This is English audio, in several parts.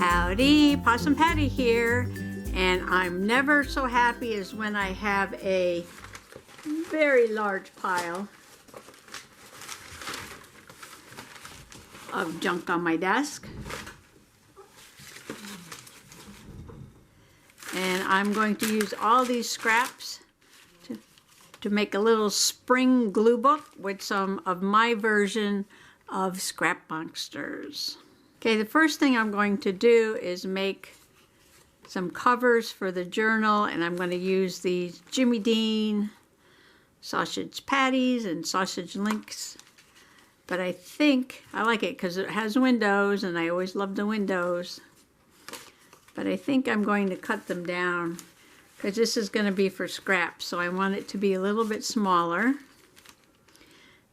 Howdy, Possum Patty here, and I'm never so happy as when I have a very large pile of junk on my desk. And I'm going to use all these scraps to make a little spring glue book with some of my version of Scrap Monsters. Okay, the first thing I'm going to do is make some covers for the journal, and I'm going to use these Jimmy Dean sausage patties and sausage links. But I think I like it because it has windows, and I always love the windows. But I think I'm going to cut them down because this is going to be for scraps, so I want it to be a little bit smaller.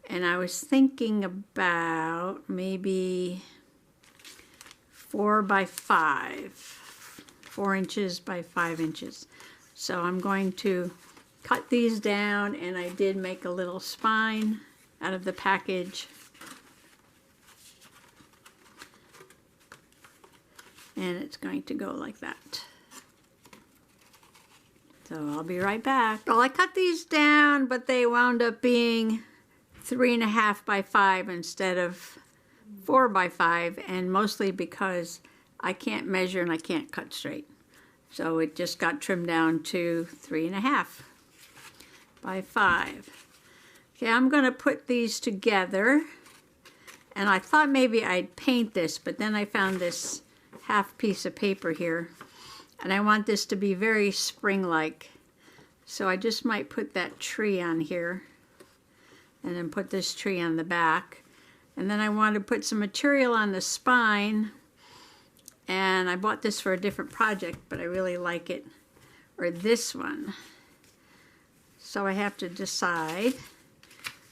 And I was thinking about maybe 4 by 5, 4 inches by 5 inches. So I'm going to cut these down, and I did make a little spine out of the package. And it's going to go like that. So I'll be right back. Well, I cut these down, but they wound up being 3.5 by 5 instead of 4 by 5, and mostly because I can't measure and I can't cut straight. So it just got trimmed down to 3.5 by 5. Okay, I'm going to put these together, and I thought maybe I'd paint this, but then I found this half piece of paper here, and I want this to be very spring-like. So I just might put that tree on here, and then put this tree on the back. And then I want to put some material on the spine, and I bought this for a different project, but I really like it, or this one. So I have to decide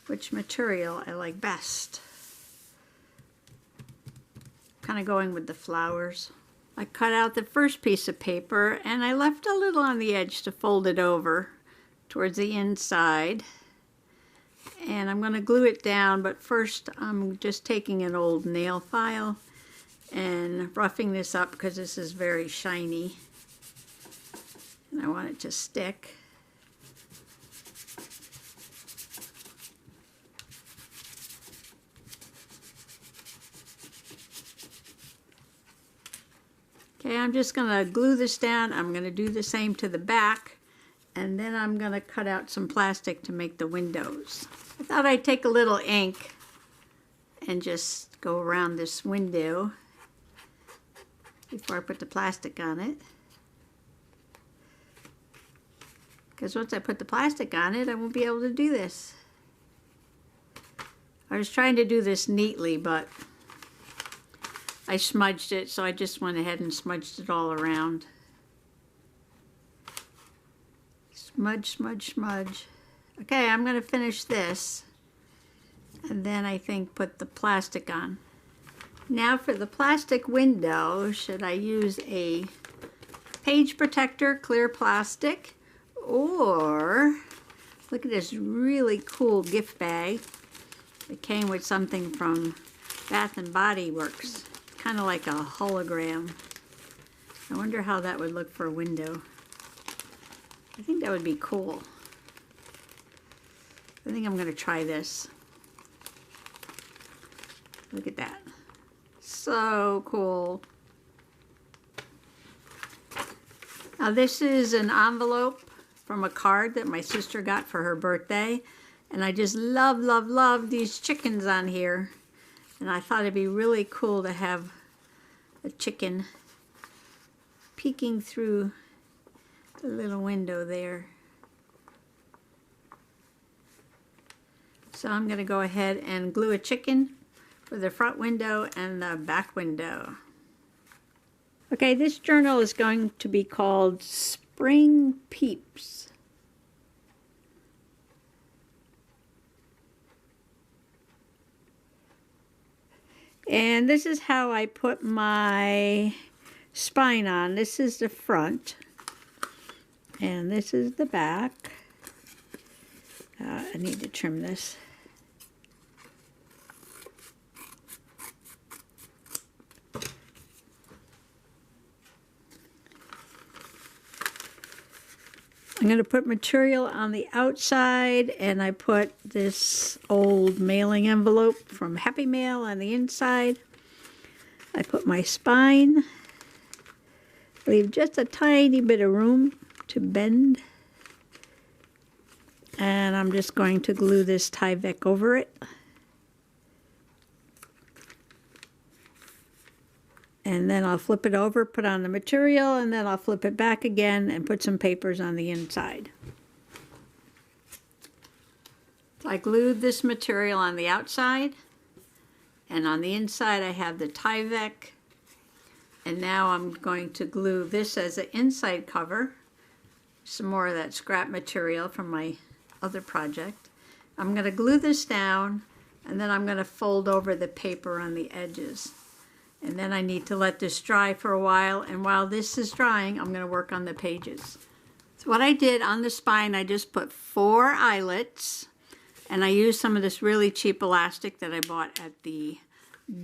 which material I like best. Kind of going with the flowers. I cut out the first piece of paper, and I left a little on the edge to fold it over towards the inside. And I'm going to glue it down, but first I'm just taking an old nail file and roughing this up because this is very shiny and I want it to stick. Okay, I'm just going to glue this down. I'm going to do the same to the back, and then I'm going to cut out some plastic to make the windows. I thought I'd take a little ink and just go around this window before I put the plastic on it. Because once I put the plastic on it, I won't be able to do this. I was trying to do this neatly, but I smudged it, so I just went ahead and smudged it all around. Smudge, smudge, smudge. Okay, I'm going to finish this, and then I think put the plastic on. Now for the plastic window, should I use a page protector, clear plastic, or look at this really cool gift bag. It came with something from Bath and Body Works, kind of like a hologram. I wonder how that would look for a window. I think that would be cool. I think I'm going to try this. Look at that. So cool. Now this is an envelope from a card that my sister got for her birthday. And I just love, love, love these chickens on here. And I thought it'd be really cool to have a chicken peeking through the little window there. So I'm going to go ahead and glue a chicken for the front window and the back window. Okay, this journal is going to be called Spring Peeps. And this is how I put my spine on. This is the front, and this is the back. I need to trim this. I'm going to put material on the outside, and I put this old mailing envelope from Happy Mail on the inside. I put my spine, leave just a tiny bit of room to bend, and I'm just going to glue this Tyvek over it. And then I'll flip it over, put on the material, and then I'll flip it back again and put some papers on the inside. So I glued this material on the outside, and on the inside I have the Tyvek. And now I'm going to glue this as an inside cover, some more of that scrap material from my other project. I'm going to glue this down, and then I'm going to fold over the paper on the edges. And then I need to let this dry for a while, and while this is drying, I'm going to work on the pages. So what I did on the spine, I just put 4 eyelets, and I used some of this really cheap elastic that I bought at the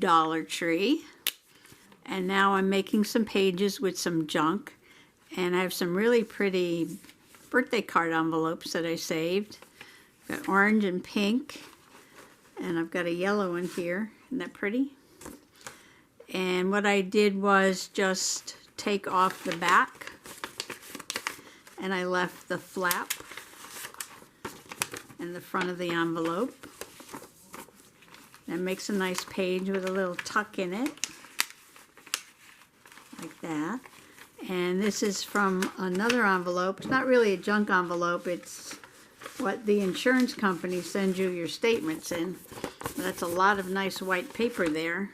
Dollar Tree. And now I'm making some pages with some junk, and I have some really pretty birthday card envelopes that I saved. I've got orange and pink, and I've got a yellow in here. Isn't that pretty? And what I did was just take off the back, and I left the flap in the front of the envelope. That makes a nice page with a little tuck in it, like that. And this is from another envelope. It's not really a junk envelope, it's what the insurance company sends you your statements in. That's a lot of nice white paper there.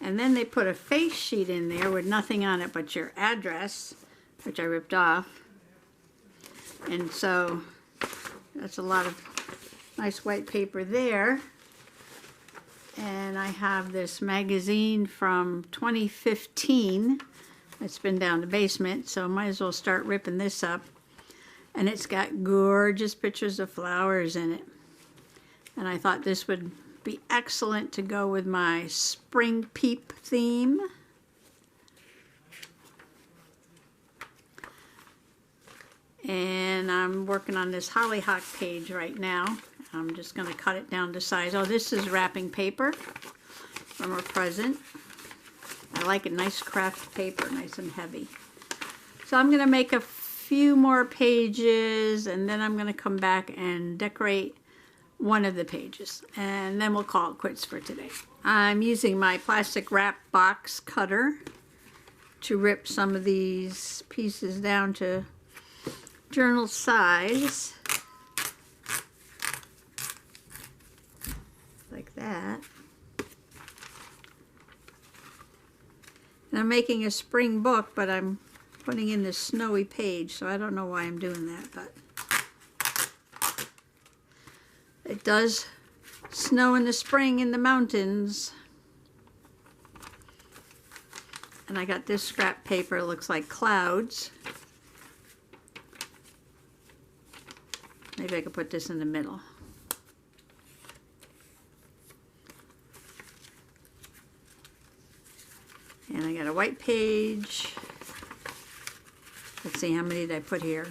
And then they put a face sheet in there with nothing on it but your address, which I ripped off. And so that's a lot of nice white paper there. And I have this magazine from 2015. It's been down the basement, so I might as well start ripping this up. And it's got gorgeous pictures of flowers in it. And I thought this would be excellent to go with my spring Peep theme. And I'm working on this hollyhock page right now. I'm just going to cut it down to size. Oh, this is wrapping paper from a present. I like it, nice craft paper, nice and heavy. So I'm going to make a few more pages, and then I'm going to come back and decorate one of the pages, and then we'll call it quits for today. I'm using my plastic wrap box cutter to rip some of these pieces down to journal size, like that. And I'm making a spring book, but I'm putting in this snowy page, so I don't know why I'm doing that, but it does snow in the spring in the mountains. And I got this scrap paper, it looks like clouds. Maybe I could put this in the middle. And I got a white page. Let's see, how many did I put here?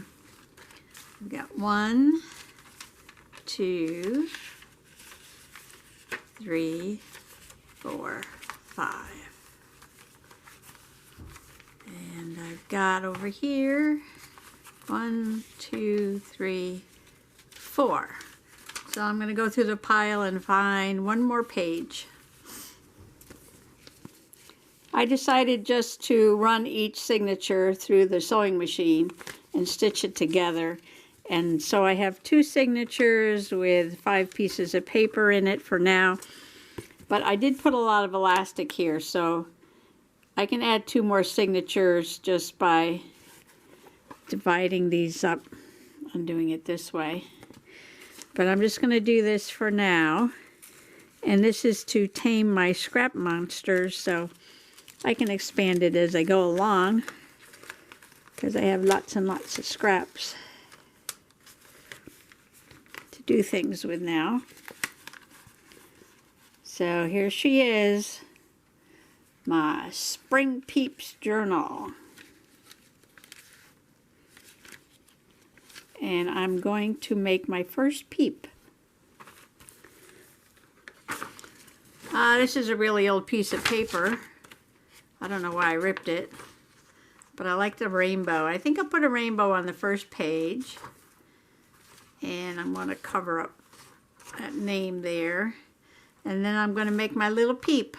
I've got 1, 2, 3, 4, 5. And I've got over here 1, 2, 3, 4. So I'm going to go through the pile and find one more page. I decided just to run each signature through the sewing machine and stitch it together. And so I have 2 signatures with 5 pieces of paper in it for now. But I did put a lot of elastic here, so I can add 2 more signatures just by dividing these up and doing it this way. But I'm just going to do this for now. And this is to tame my scrap monsters, so I can expand it as I go along, because I have lots and lots of scraps to do things with now. So here she is, my Spring Peeps journal. and I'm going to make my first peep. This is a really old piece of paper. I don't know why I ripped it, but I like the rainbow. I think I'll put a rainbow on the first page, and I'm going to cover up that name there, and then I'm going to make my little peep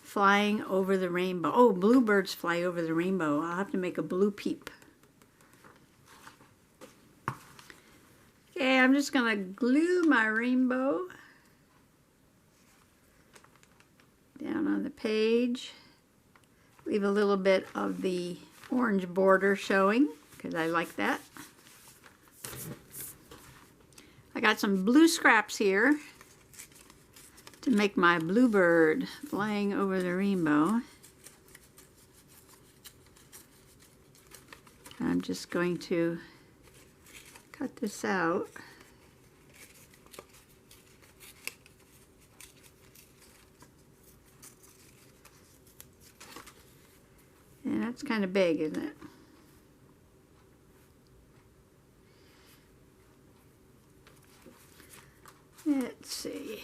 flying over the rainbow. Oh, bluebirds fly over the rainbow. I'll have to make a blue peep. Okay, I'm just going to glue my rainbow down on the page. Leave a little bit of the orange border showing because I like that. I got some blue scraps here to make my bluebird flying over the rainbow. I'm just going to cut this out. And that's kind of big, isn't it? Let's see.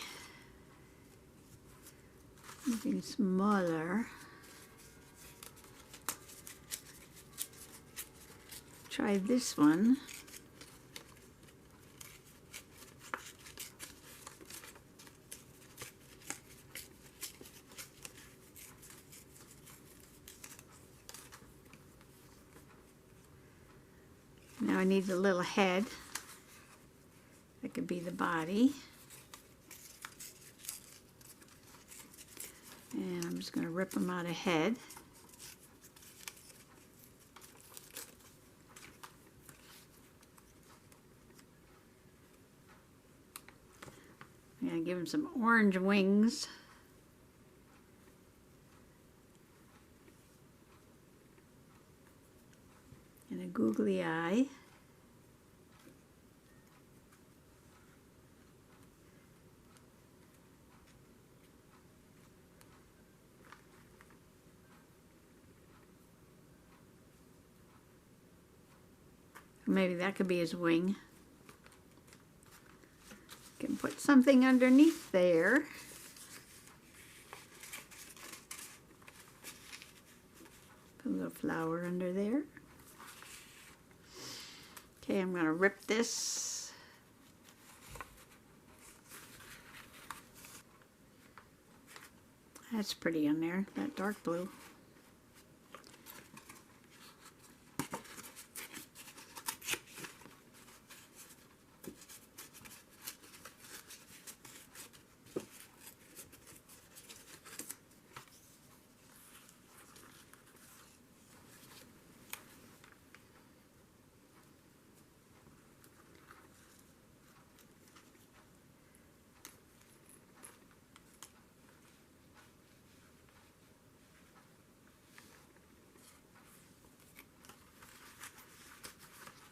Something smaller. Try this one. Now I need a little head. That could be the body. And I'm just going to rip them out of head. I'm going to give him some orange wings. And a googly eye. Maybe that could be his wing. Can put something underneath there. Put a little flower under there. Okay, I'm going to rip this. That's pretty in there, that dark blue.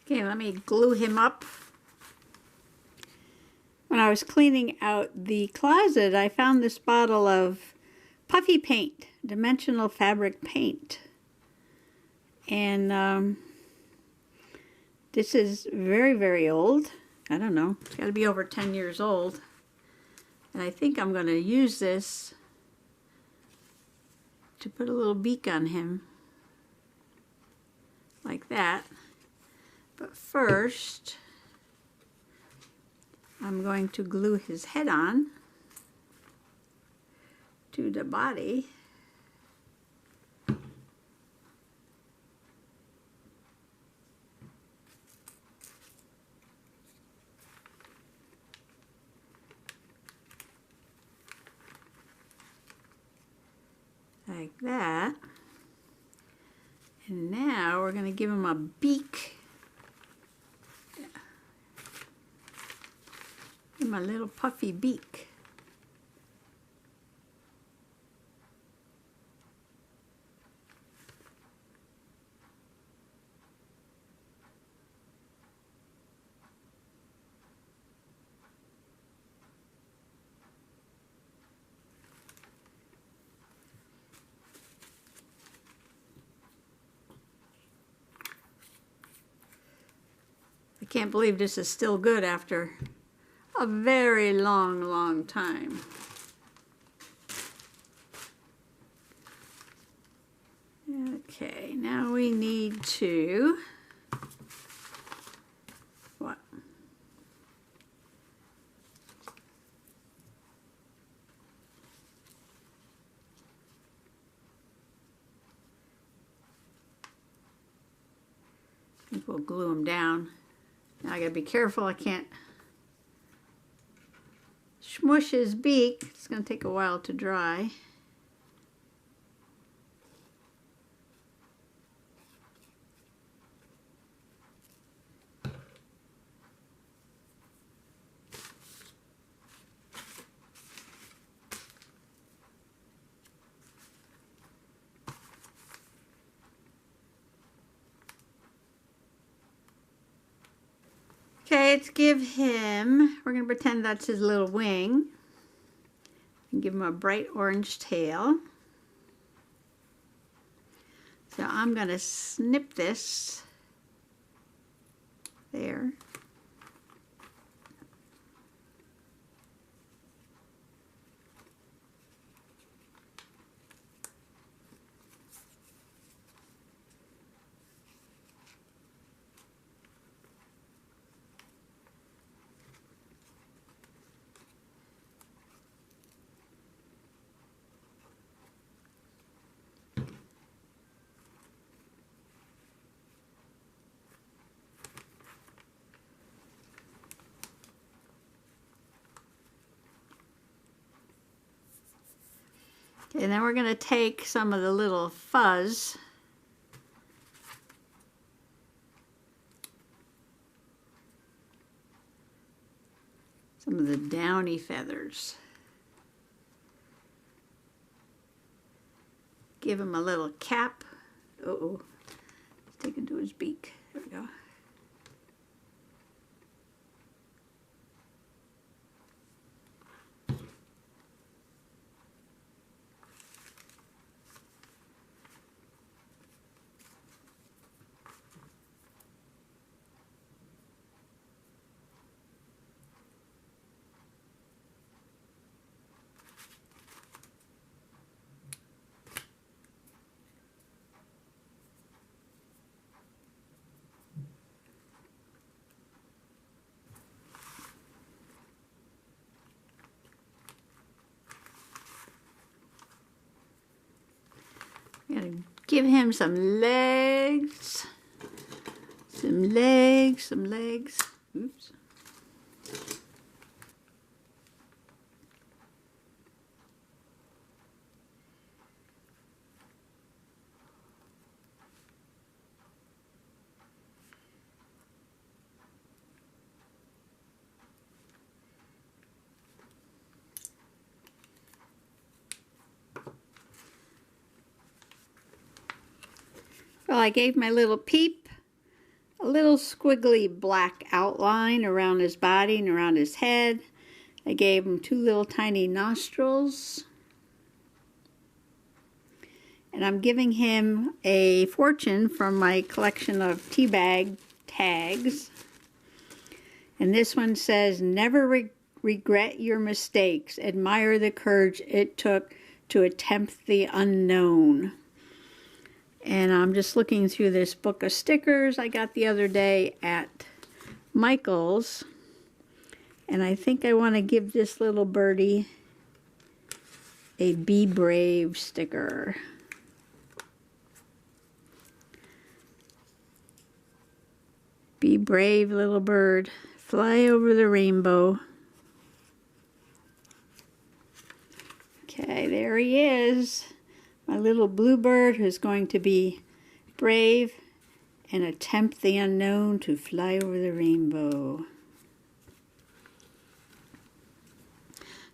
Okay, let me glue him up. When I was cleaning out the closet, I found this bottle of puffy paint, dimensional fabric paint. And this is very, very old. I don't know, it's got to be over 10 years old. And I think I'm going to use this to put a little beak on him, like that. But first, I'm going to glue his head on to the body. Like that. And now we're going to give him a beak. Give him a little puffy beak. I can't believe this is still good after a very long time. Okay, now we need to, what? I think we'll glue them down. Now I gotta be careful, I can't smush his beak. It's gonna take a while to dry. Okay, let's give him, we're going to pretend that's his little wing, and give him a bright orange tail. So I'm going to snip this there. And then we're going to take some of the little fuzz, some of the downy feathers. Give him a little cap. Uh-oh, it's taken to his beak. There we go. Gotta give him some legs, some legs, some legs. Oops. Well, I gave my little Peep a little squiggly black outline around his body and around his head. I gave him two little tiny nostrils. And I'm giving him a fortune from my collection of tea bag tags. And this one says, "Never regret your mistakes. Admire the courage it took to attempt the unknown." And I'm just looking through this book of stickers I got the other day at Michael's. And I think I want to give this little birdie a Be Brave sticker. Be brave, little bird. Fly over the rainbow. Okay, there he is. My little bluebird who's going to be brave and attempt the unknown to fly over the rainbow.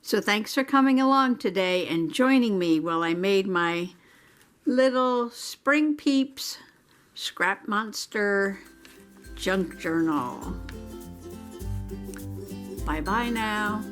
So thanks for coming along today and joining me while I made my little Spring Peeps Scrap Monster junk journal. Bye-bye now.